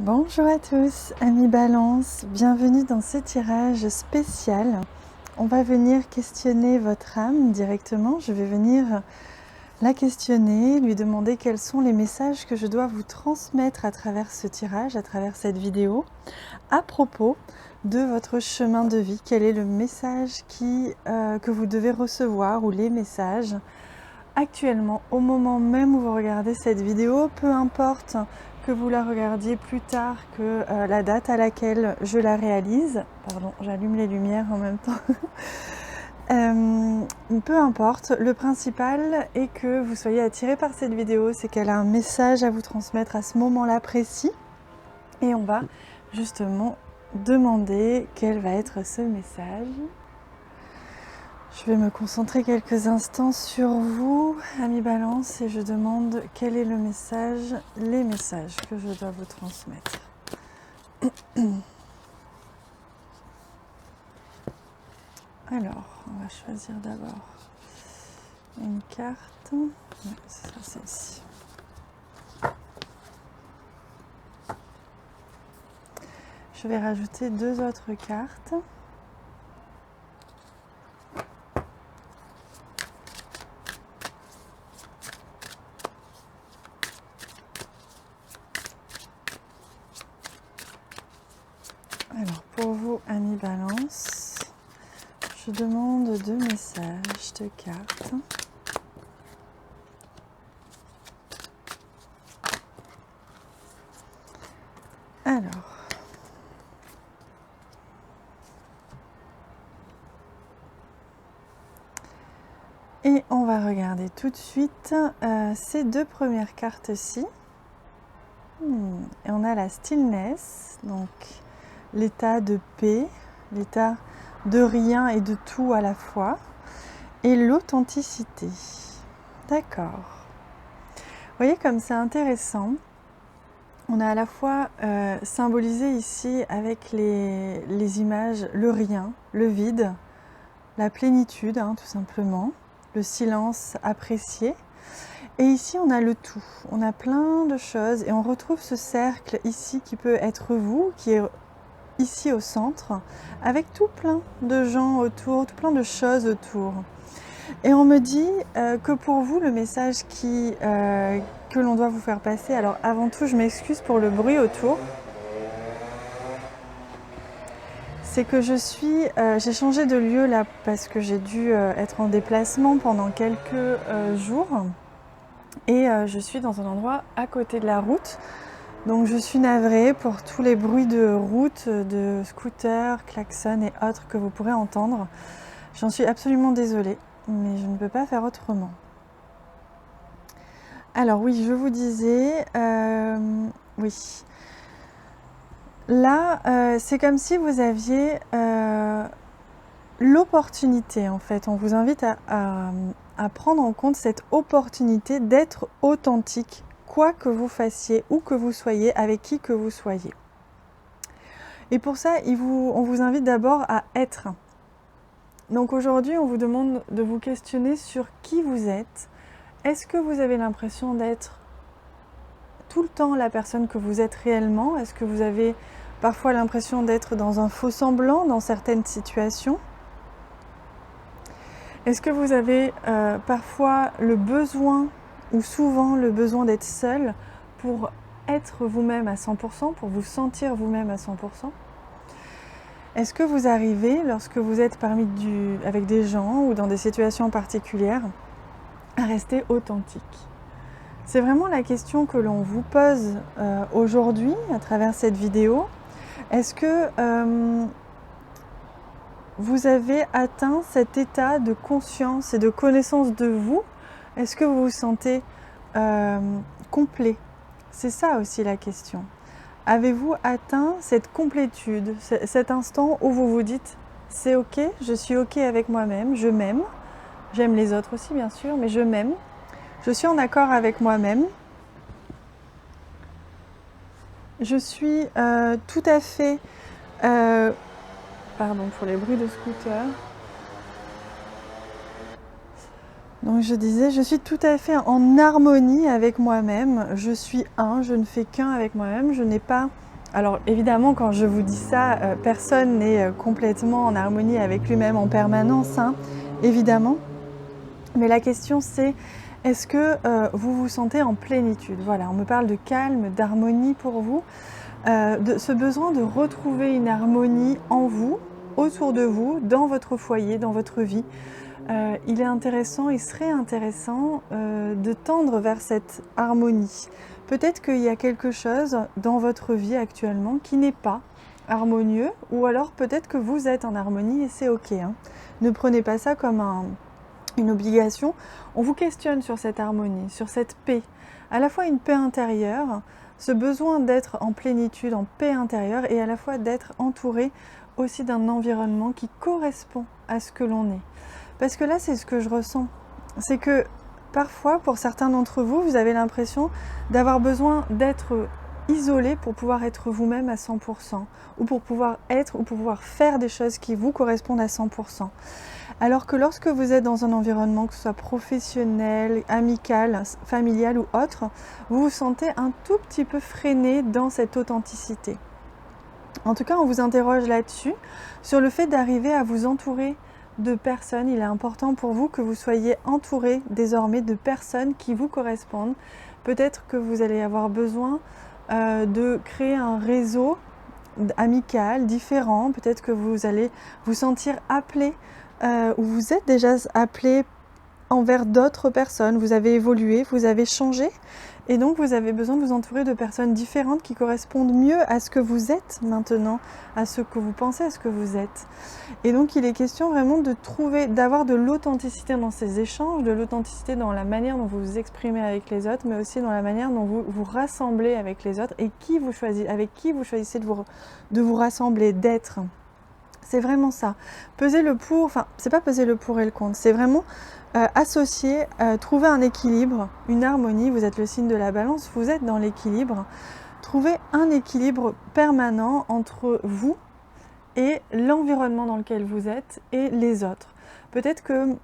Bonjour à tous, amis Balance, bienvenue dans ce tirage spécial. On va venir questionner votre âme directement. Je vais venir la questionner, lui demander quels sont les messages que je dois vous transmettre à travers ce tirage, à travers cette vidéo, à propos de votre chemin de vie. Quel est le message que vous devez recevoir ou les messages actuellement, au moment même où vous regardez cette vidéo, peu importe que vous la regardiez plus tard que la date à laquelle je la réalise. Pardon, j'allume les lumières en même temps. Peu importe, le principal est que vous soyez attiré par cette vidéo, c'est qu'elle a un message à vous transmettre à ce moment-là précis. Et on va justement demander quel va être ce message. Je vais me concentrer quelques instants sur vous, amis Balance, et je demande quel est le message, les messages que je dois vous transmettre. Alors, on va choisir d'abord une carte. Ouais, ce sera celle-ci. Je vais rajouter deux autres cartes. Alors, pour vous, amis Balance, je demande deux messages de cartes. Alors, et on va regarder tout de suite ces deux premières cartes-ci. Et on a la stillness, donc l'état de paix, l'état de rien et de tout à la fois, et l'authenticité. D'accord. Vous voyez comme c'est intéressant. On a à la fois symbolisé ici avec les images le rien, le vide, la plénitude, tout simplement, le silence apprécié. Et ici, on a le tout. On a plein de choses et on retrouve ce cercle ici qui peut être vous, qui est ici au centre, avec tout plein de gens autour, tout plein de choses autour. Et on me dit que pour vous, le message que l'on doit vous faire passer, alors avant tout, je m'excuse pour le bruit autour, c'est que j'ai changé de lieu là parce que j'ai dû être en déplacement pendant quelques jours. Et je suis dans un endroit à côté de la route, donc je suis navrée pour tous les bruits de route, de scooters, klaxons et autres que vous pourrez entendre. J'en suis absolument désolée, mais je ne peux pas faire autrement. Alors oui, je vous disais, oui. Là, c'est comme si vous aviez l'opportunité, en fait. On vous invite à prendre en compte cette opportunité d'être authentique, quoi que vous fassiez, où que vous soyez, avec qui que vous soyez. Et pour ça, on vous invite d'abord à être. Donc aujourd'hui, on vous demande de vous questionner sur qui vous êtes. Est-ce que vous avez l'impression d'être tout le temps la personne que vous êtes réellement? Est-ce que vous avez parfois l'impression d'être dans un faux semblant dans certaines situations? Est-ce que vous avez parfois le besoin, ou souvent le besoin d'être seul pour être vous-même à 100%, pour vous sentir vous-même à 100%? Est-ce que vous arrivez, lorsque vous êtes avec des gens ou dans des situations particulières, à rester authentique? C'est vraiment la question que l'on vous pose aujourd'hui à travers cette vidéo. Est-ce que vous avez atteint cet état de conscience et de connaissance de vous? Est-ce que vous vous sentez complet? C'est ça aussi la question. Avez-vous atteint cette complétude, cet instant où vous vous dites « c'est ok, je suis ok avec moi-même, je m'aime, j'aime les autres aussi bien sûr, mais je m'aime, je suis en accord avec moi-même, je suis tout à fait... pardon pour les bruits de scooter. Donc je disais, je suis tout à fait en harmonie avec moi-même, je suis un, je ne fais qu'un avec moi-même, je n'ai pas... Alors évidemment, quand je vous dis ça, personne n'est complètement en harmonie avec lui-même en permanence, hein, évidemment. Mais la question c'est, est-ce que vous vous sentez en plénitude? Voilà, on me parle de calme, d'harmonie pour vous, de ce besoin de retrouver une harmonie en vous, autour de vous, dans votre foyer, dans votre vie. Il est intéressant, il serait intéressant de tendre vers cette harmonie. Peut-être qu'il y a quelque chose dans votre vie actuellement qui n'est pas harmonieux, ou alors peut-être que vous êtes en harmonie et c'est ok, hein. Ne prenez pas ça comme une obligation. On vous questionne sur cette harmonie, sur cette paix, à la fois une paix intérieure, ce besoin d'être en plénitude, en paix intérieure, et à la fois d'être entouré aussi d'un environnement qui correspond à ce que l'on est. Parce que là, c'est ce que je ressens. C'est que parfois, pour certains d'entre vous, vous avez l'impression d'avoir besoin d'être isolé pour pouvoir être vous-même à 100%, ou pour pouvoir être, ou pour pouvoir faire des choses qui vous correspondent à 100%. Alors que lorsque vous êtes dans un environnement, que ce soit professionnel, amical, familial ou autre, vous vous sentez un tout petit peu freiné dans cette authenticité. En tout cas, on vous interroge là-dessus, sur le fait d'arriver à vous entourer de personnes. Il est important pour vous que vous soyez entouré désormais de personnes qui vous correspondent. Peut-être que vous allez avoir besoin de créer un réseau amical, différent. Peut-être que vous allez vous sentir appelé, ou vous êtes déjà appelé envers d'autres personnes. Vous avez évolué, vous avez changé. Et donc vous avez besoin de vous entourer de personnes différentes qui correspondent mieux à ce que vous êtes maintenant, à ce que vous pensez, à ce que vous êtes. Et donc il est question vraiment de trouver, d'avoir de l'authenticité dans ces échanges, de l'authenticité dans la manière dont vous vous exprimez avec les autres, mais aussi dans la manière dont vous vous rassemblez avec les autres et qui vous choisissez, avec qui vous choisissez de vous rassembler, d'être. C'est vraiment ça. Peser le pour, enfin, c'est pas peser le pour et le contre, c'est vraiment associer, trouver un équilibre, une harmonie. Vous êtes le signe de la balance, vous êtes dans l'équilibre. Trouver un équilibre permanent entre vous et l'environnement dans lequel vous êtes et les autres. Peut-être que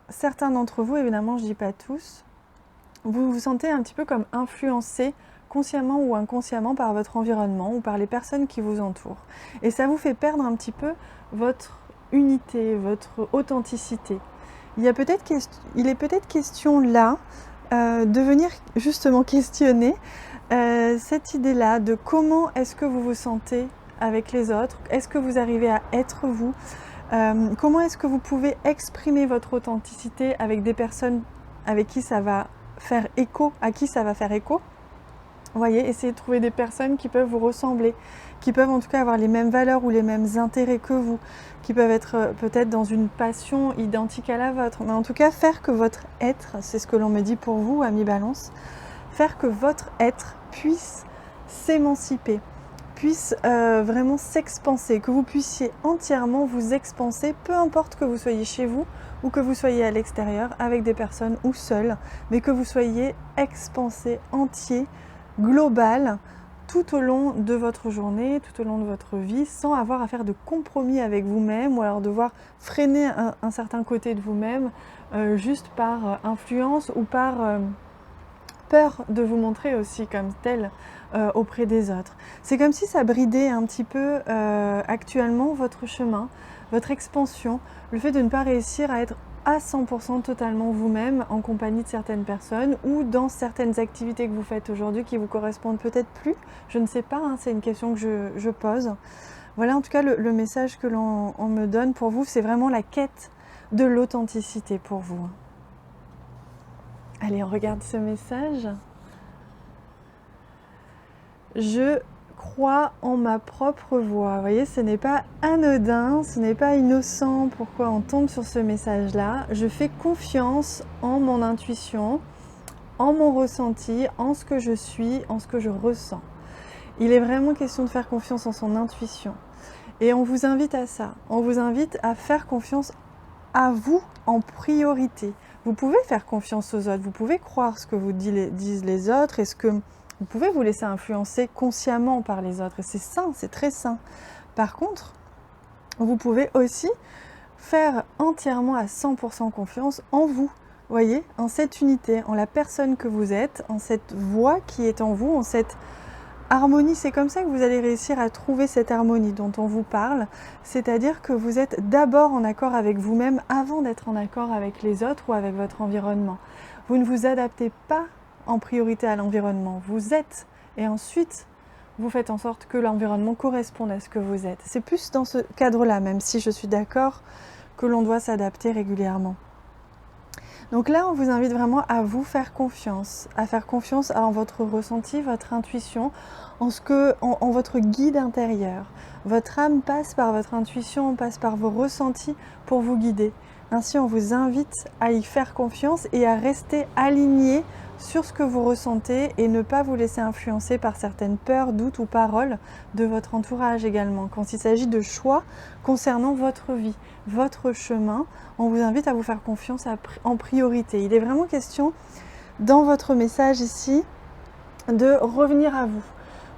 certains d'entre vous, évidemment je ne dis pas tous, vous vous sentez un petit peu comme influencé consciemment ou inconsciemment par votre environnement ou par les personnes qui vous entourent. Et ça vous fait perdre un petit peu votre unité, votre authenticité. Il est peut-être question là de venir justement questionner cette idée-là de comment est-ce que vous vous sentez avec les autres, est-ce que vous arrivez à être vous, comment est-ce que vous pouvez exprimer votre authenticité avec des personnes avec qui ça va faire écho, à qui ça va faire écho. Vous voyez, essayez de trouver des personnes qui peuvent vous ressembler, qui peuvent en tout cas avoir les mêmes valeurs ou les mêmes intérêts que vous, qui peuvent être peut-être dans une passion identique à la vôtre. Mais en tout cas, faire que votre être, c'est ce que l'on me dit pour vous, amis Balance, faire que votre être puisse s'émanciper, puisse vraiment s'expanser, que vous puissiez entièrement vous expanser, peu importe que vous soyez chez vous ou que vous soyez à l'extérieur, avec des personnes ou seul, mais que vous soyez expansé, entier, global, tout au long de votre journée, tout au long de votre vie, sans avoir à faire de compromis avec vous-même ou alors devoir freiner un certain côté de vous-même juste par influence ou par peur de vous montrer aussi comme tel auprès des autres. C'est comme si ça bridait un petit peu actuellement votre chemin, votre expansion, le fait de ne pas réussir à être à 100% totalement vous-même en compagnie de certaines personnes ou dans certaines activités que vous faites aujourd'hui qui vous correspondent peut-être plus. Je ne sais pas, hein, c'est une question que je pose. Voilà en tout cas le message que l'on me donne pour vous, c'est vraiment la quête de l'authenticité pour vous. Allez, on regarde ce message. Je crois en ma propre voix. Vous voyez, ce n'est pas anodin, ce n'est pas innocent. Pourquoi on tombe sur ce message-là? Je fais confiance en mon intuition, en mon ressenti, en ce que je suis, en ce que je ressens. Il est vraiment question de faire confiance en son intuition. Et on vous invite à ça. On vous invite à faire confiance à vous en priorité. Vous pouvez faire confiance aux autres, vous pouvez croire ce que vous disent les autres et ce que vous pouvez vous laisser influencer consciemment par les autres. Et c'est sain, c'est très sain. Par contre, vous pouvez aussi faire entièrement à 100% confiance en vous. voyez, en cette unité, en la personne que vous êtes, en cette voix qui est en vous, en cette harmonie. C'est comme ça que vous allez réussir à trouver cette harmonie dont on vous parle, c'est-à-dire que vous êtes d'abord en accord avec vous-même avant d'être en accord avec les autres ou avec votre environnement. Vous ne vous adaptez pas en priorité à l'environnement, vous êtes, et ensuite vous faites en sorte que l'environnement corresponde à ce que vous êtes. C'est plus dans ce cadre-là, même si je suis d'accord que l'on doit s'adapter régulièrement. Donc là, on vous invite vraiment à vous faire confiance en votre ressenti, votre intuition, en votre guide intérieur. Votre âme passe par votre intuition, passe par vos ressentis pour vous guider. Ainsi, on vous invite à y faire confiance et à rester aligné sur ce que vous ressentez et ne pas vous laisser influencer par certaines peurs, doutes ou paroles de votre entourage également. Quand il s'agit de choix concernant votre vie, votre chemin, on vous invite à vous faire confiance en priorité. Il est vraiment question dans votre message ici de revenir à vous,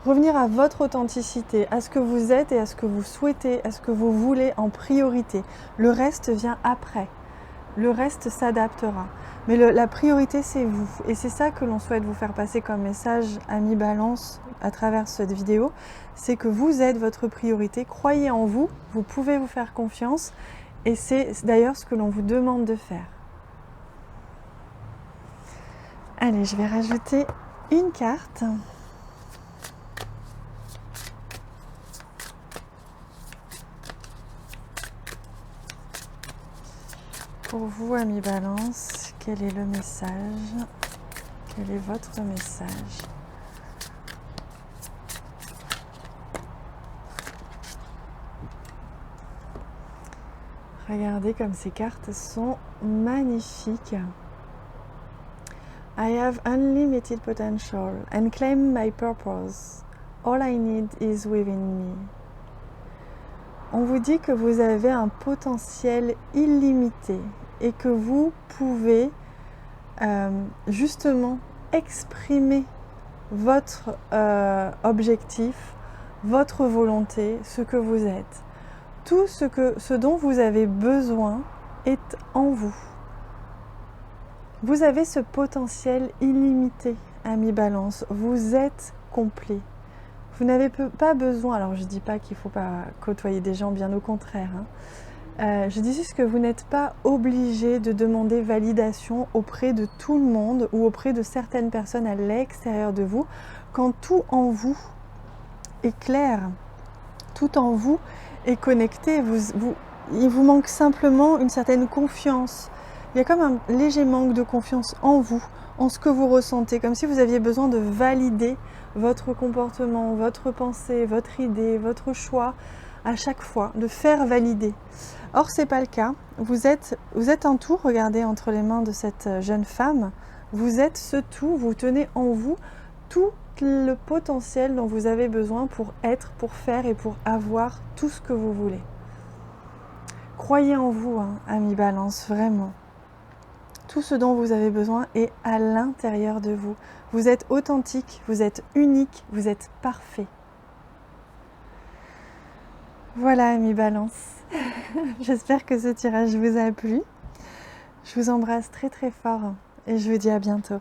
revenir à votre authenticité, à ce que vous êtes et à ce que vous souhaitez, à ce que vous voulez en priorité. Le reste vient après, le reste s'adaptera. Mais la priorité, c'est vous. Et c'est ça que l'on souhaite vous faire passer comme message, amis Balance, à travers cette vidéo. C'est que vous êtes votre priorité. Croyez en vous, vous pouvez vous faire confiance. Et c'est d'ailleurs ce que l'on vous demande de faire. Allez, je vais rajouter une carte. Pour vous, amis Balance, quel est le message? Quel est votre message? Regardez comme ces cartes sont magnifiques. I have unlimited potential and claim my purpose. All I need is within me. On vous dit que vous avez un potentiel illimité et que vous pouvez justement exprimer votre objectif, votre volonté, ce que vous êtes. Tout ce dont vous avez besoin est en vous. Vous avez ce potentiel illimité, amis Balance. Vous êtes complet. Vous n'avez pas besoin, alors je ne dis pas qu'il ne faut pas côtoyer des gens, bien au contraire. Je dis juste que vous n'êtes pas obligé de demander validation auprès de tout le monde ou auprès de certaines personnes à l'extérieur de vous, quand tout en vous est clair, tout en vous est connecté. Il vous manque simplement une certaine confiance. Il y a comme un léger manque de confiance en vous, en ce que vous ressentez, comme si vous aviez besoin de valider votre comportement, votre pensée, votre idée, votre choix, à chaque fois, de faire valider. Or, ce n'est pas le cas. Vous êtes un tout, regardez entre les mains de cette jeune femme, vous êtes ce tout, vous tenez en vous tout le potentiel dont vous avez besoin pour être, pour faire et pour avoir tout ce que vous voulez. Croyez en vous, amis Balance, vraiment. Tout ce dont vous avez besoin est à l'intérieur de vous. Vous êtes authentique, vous êtes unique, vous êtes parfait. Voilà, amis Balance. J'espère que ce tirage vous a plu. Je vous embrasse très très fort et je vous dis à bientôt.